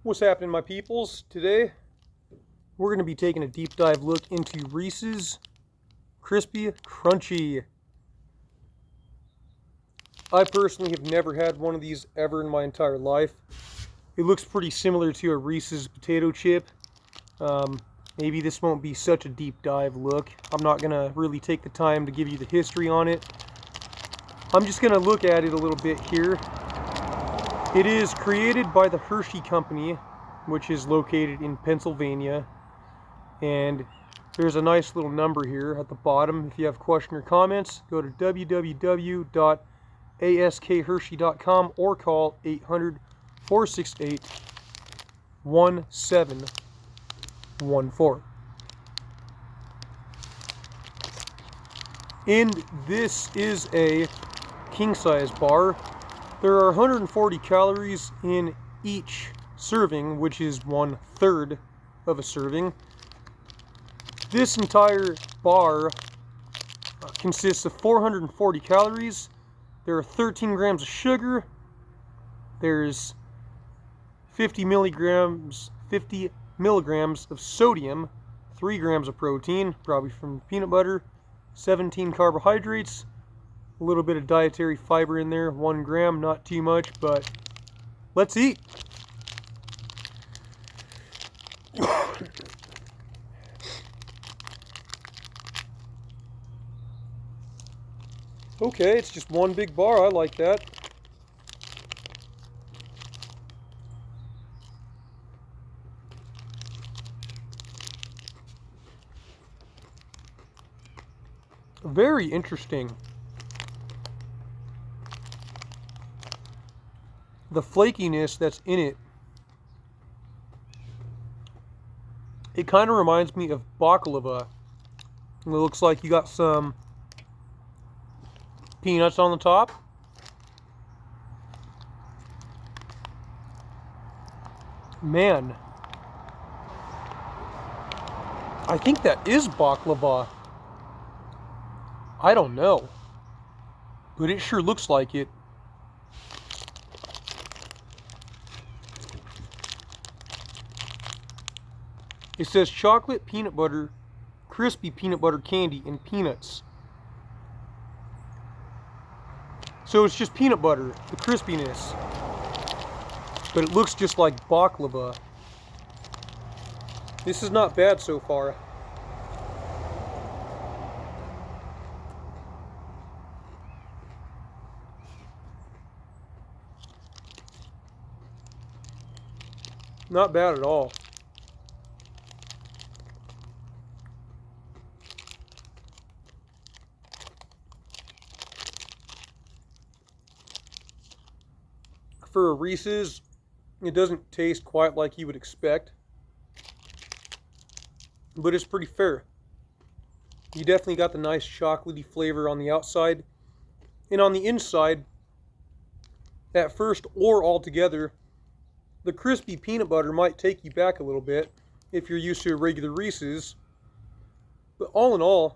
What's happening, my peoples? Today we're going to be taking a deep dive look into Reese's Crispy Crunchy. I personally have never had one of these ever in my entire life. It looks pretty similar to a Reese's potato chip. Maybe this won't be such a deep dive look. I'm not going to really take the time to give you the history on it. I'm just going to look at it a little bit here. It is created by the Hershey Company, which is located in Pennsylvania. And there's a nice little number here at the bottom. If you have questions or comments, go to www.askhershey.com or call 800-468-1714. And this is a king-size bar. There are 140 calories in each serving, which is 1/3 of a serving. This entire bar consists of 440 calories. There are 13 grams of sugar. There's 50 milligrams of sodium, 3 grams of protein, probably from peanut butter, 17 carbohydrates, a little bit of dietary fiber in there, 1 gram, not too much, but let's eat. Okay, it's just one big bar. I like that. Very interesting. The flakiness that's in it, it kind of reminds me of baklava. It looks like you got some peanuts on the top. Man, I think that is baklava. I don't know, but it sure looks like it. It says chocolate peanut butter, crispy peanut butter candy, and peanuts. So it's just peanut butter, the crispiness. But it looks just like baklava. This is not bad so far. Not bad at all. For a Reese's, it doesn't taste quite like you would expect, but it's pretty fair. You definitely got the nice chocolatey flavor on the outside, and on the inside, at first or altogether, the crispy peanut butter might take you back a little bit if you're used to a regular Reese's, but all in all,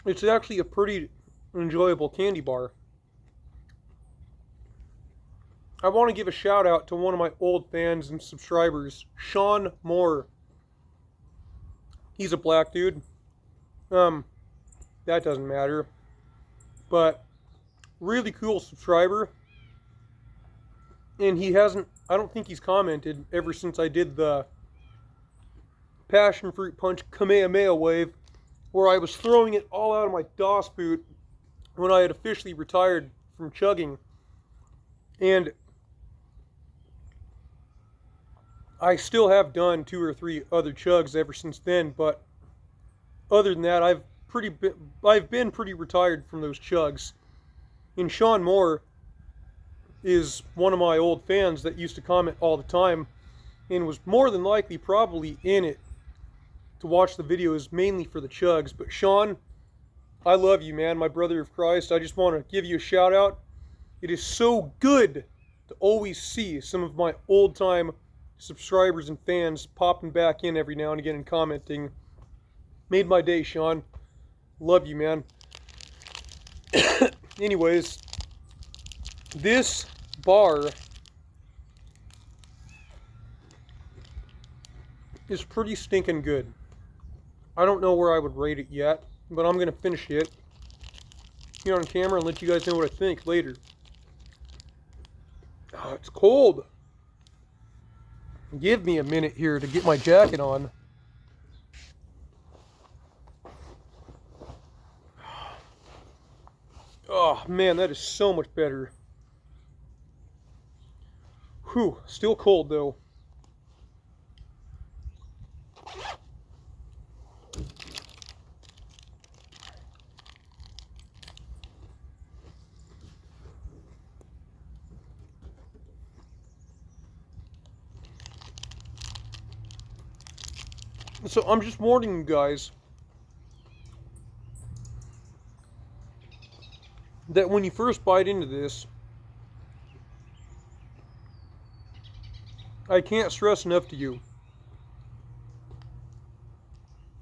it's actually a pretty enjoyable candy bar. I want to give a shout out to one of my old fans and subscribers, Sean Moore. He's a black dude. That doesn't matter. But really cool subscriber. And he hasn't, I don't think he's commented ever since I did the passion fruit punch Kamehameha wave, where I was throwing it all out of my DOS boot when I had officially retired from chugging. And I still have done 2 or 3 other chugs ever since then, but other than that, I've been pretty retired from those chugs. And Sean Moore is one of my old fans that used to comment all the time and was more than likely probably in it to watch the videos mainly for the chugs. But Sean, I love you, man, my brother of Christ. I just want to give you a shout out. It is so good to always see some of my old time subscribers and fans popping back in every now and again and commenting. Made my day, Sean. Love you, man. Anyways, this bar is pretty stinking good. I don't know where I would rate it yet, but I'm going to finish it here on camera and let you guys know what I think later. Oh, it's cold. Give me a minute here to get my jacket on. Oh man, that is so much better. Whew, still cold though. So I'm just warning you guys that when you first bite into this, I can't stress enough to you,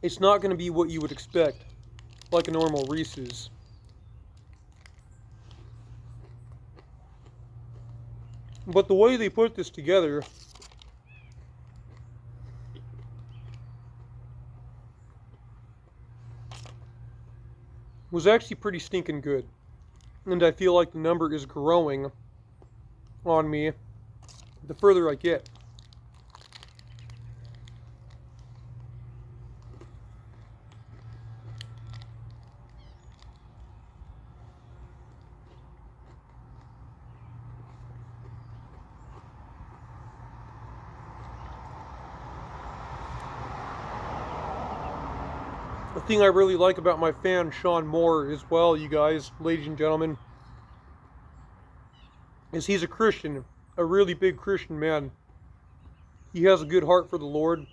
it's not going to be what you would expect, like a normal Reese's. But the way they put this together was actually pretty stinking good. And I feel like the number is growing on me the further I get. The thing I really like about my fan Sean Moore as well, you guys, ladies and gentlemen, is he's a Christian, a really big Christian man. He has a good heart for the Lord.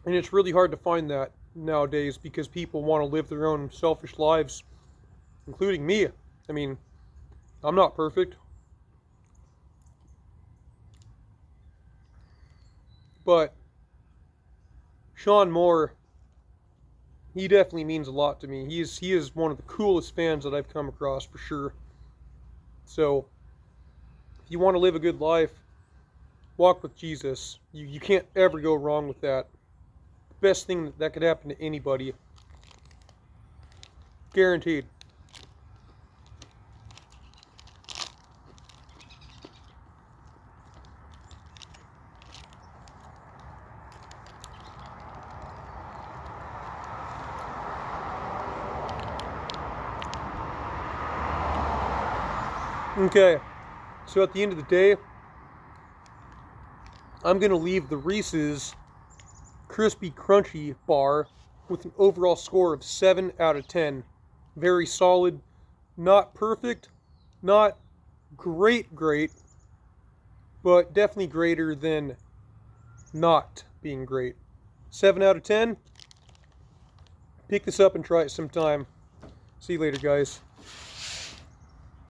And it's really hard to find that nowadays because people want to live their own selfish lives, including me. I mean, I'm not perfect. But Sean Moore, he definitely means a lot to me. He is one of the coolest fans that I've come across for sure. So, if you want to live a good life, walk with Jesus. You can't ever go wrong with that. The best thing that could happen to anybody. Guaranteed. Okay, so at the end of the day, I'm going to leave the Reese's Crispy Crunchy bar with an overall score of 7 out of 10. Very solid, not perfect, not great, but definitely greater than not being great. 7 out of 10. Pick this up and try it sometime. See you later, guys.